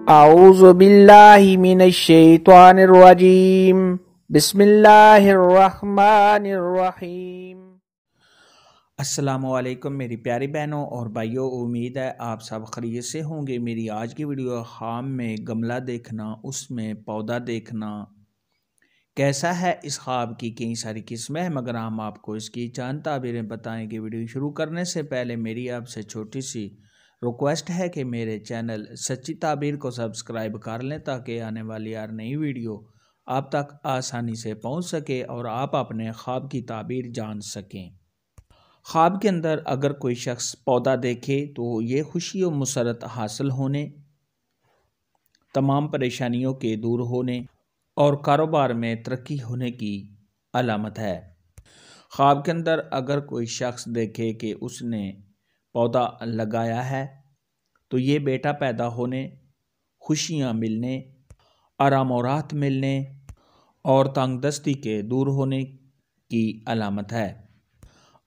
औज़ु बिल्लाहि मिनश शैतानिर रजीम। बिस्मिल्लाहिर रहमानिर रहीम। अस्सलामुअलैकुम मेरी प्यारी बहनों और भाइयों, उम्मीद है आप सब खैरियत से होंगे। मेरी आज की वीडियो खाम में गमला देखना, उसमें पौधा देखना कैसा है, इस ख्वाब की कई सारी किस्में हैं, मगर हम आपको इसकी चंद ताबीरें बताएंगे। वीडियो शुरू करने से पहले मेरी आपसे छोटी सी रिक्वेस्ट है कि मेरे चैनल सच्ची ताबीर को सब्सक्राइब कर लें ताकि आने वाली हर नई वीडियो आप तक आसानी से पहुंच सके और आप अपने ख्वाब की ताबीर जान सकें। ख्वाब के अंदर अगर कोई शख्स पौधा देखे तो ये खुशी और मुसरत हासिल होने, तमाम परेशानियों के दूर होने और कारोबार में तरक्की होने की अलामत है। ख्वाब के अंदर अगर कोई शख्स देखे कि उसने पौधा लगाया है तो ये बेटा पैदा होने, खुशियाँ मिलने, आराम और राहत मिलने और तंगदस्ती के दूर होने की अलामत है।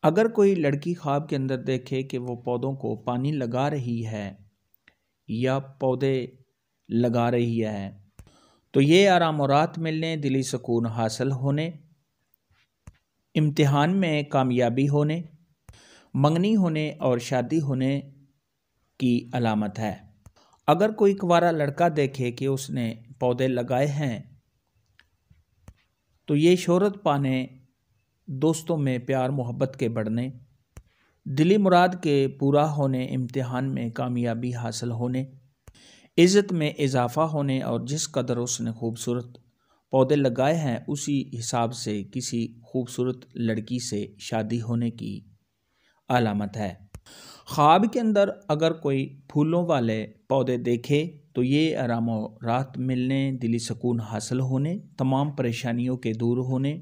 अगर कोई लड़की ख्वाब के अंदर देखे कि वो पौधों को पानी लगा रही है या पौधे लगा रही है तो ये आराम और राहत मिलने, दिली सुकून हासिल होने, इम्तिहान में कामयाबी होने, मंगनी होने और शादी होने की अलामत है। अगर कोई कुंवारा लड़का देखे कि उसने पौधे लगाए हैं तो ये शोहरत पाने, दोस्तों में प्यार मोहब्बत के बढ़ने, दिली मुराद के पूरा होने, इम्तिहान में कामयाबी हासिल होने, इज़्ज़त में इजाफ़ा होने और जिस कदर उसने खूबसूरत पौधे लगाए हैं उसी हिसाब से किसी खूबसूरत लड़की से शादी होने की अलामत है। ख्वाब के अंदर अगर कोई फूलों वाले पौधे देखे तो ये आराम और राहत मिलने, दिली सुकून हासिल होने, तमाम परेशानियों के दूर होने,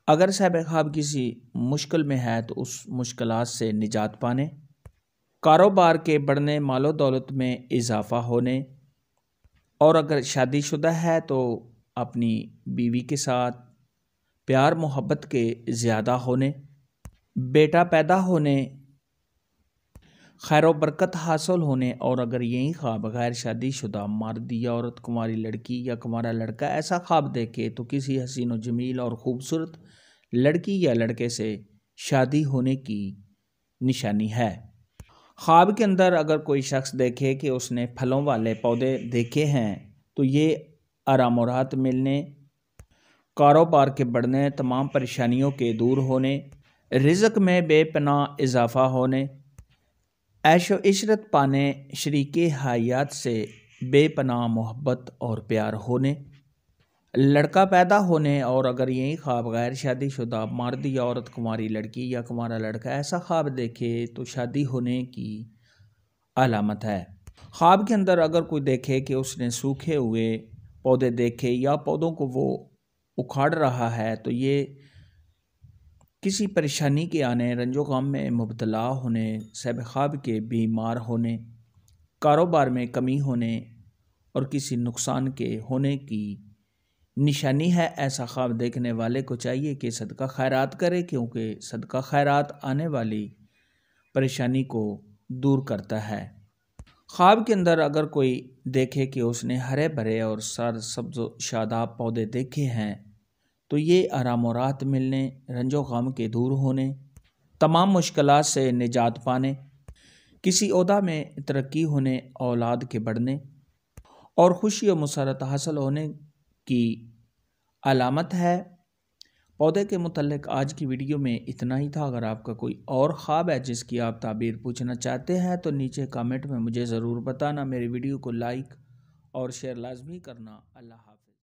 अगर साहिब ख्वाब किसी मुश्किल में है तो उस मुश्किलात से निजात पाने, कारोबार के बढ़ने, मालो दौलत में इजाफ़ा होने और अगर शादीशुदा है तो अपनी बीवी के साथ प्यार मोहब्बत के ज़्यादा होने, बेटा पैदा होने, खैर बरकत हासिल होने और अगर यही ख्वाब गैर शादीशुदा मर्द या औरत, कुंवारी लड़की या कुंवारा लड़का ऐसा ख्वाब देखे तो किसी हसीन व जमील और ख़ूबसूरत लड़की या लड़के से शादी होने की निशानी है। ख्वाब के अंदर अगर कोई शख्स देखे कि उसने फलों वाले पौधे देखे हैं तो ये आराम और राहत मिलने, कारोबार के बढ़ने, तमाम परेशानियों के दूर होने, रिज़्क़ में बेपनाह इजाफ़ा होने, ऐशो इशरत पाने, शरीके हयात से बेपनाह मोहब्बत और प्यार होने, लड़का पैदा होने और अगर यही ख्वाब गैर शादीशुदा मर्द या औरत, कुंवारी लड़की या कुंवारा लड़का ऐसा ख्वाब देखे तो शादी होने की अलामत है। ख्वाब के अंदर अगर कोई देखे कि उसने सूखे हुए पौधे देखे या पौधों को वो उखाड़ रहा है तो ये किसी परेशानी के आने, रंजो गम में मुब्तला होने, साहिब ख्वाब के बीमार होने, कारोबार में कमी होने और किसी नुकसान के होने की निशानी है। ऐसा ख्वाब देखने वाले को चाहिए कि सदका खैरात करे, क्योंकि सदका खैरात आने वाली परेशानी को दूर करता है। ख्वाब के अंदर अगर कोई देखे कि उसने हरे भरे और सर सब्ज़ शादाब पौधे देखे हैं तो ये आराम और राहत मिलने, रंजो गम के दूर होने, तमाम मुश्किलात से निजात पाने, किसी ओहदा में तरक्की होने, औलाद के बढ़ने और खुशी और मुसरत हासिल होने की अलामत है। पौधे के मुतल्लिक आज की वीडियो में इतना ही था। अगर आपका कोई और ख्वाब है जिसकी आप ताबीर पूछना चाहते हैं तो नीचे कमेंट में मुझे ज़रूर बताना। मेरी वीडियो को लाइक और शेयर लाजमी करना। अल्लाह।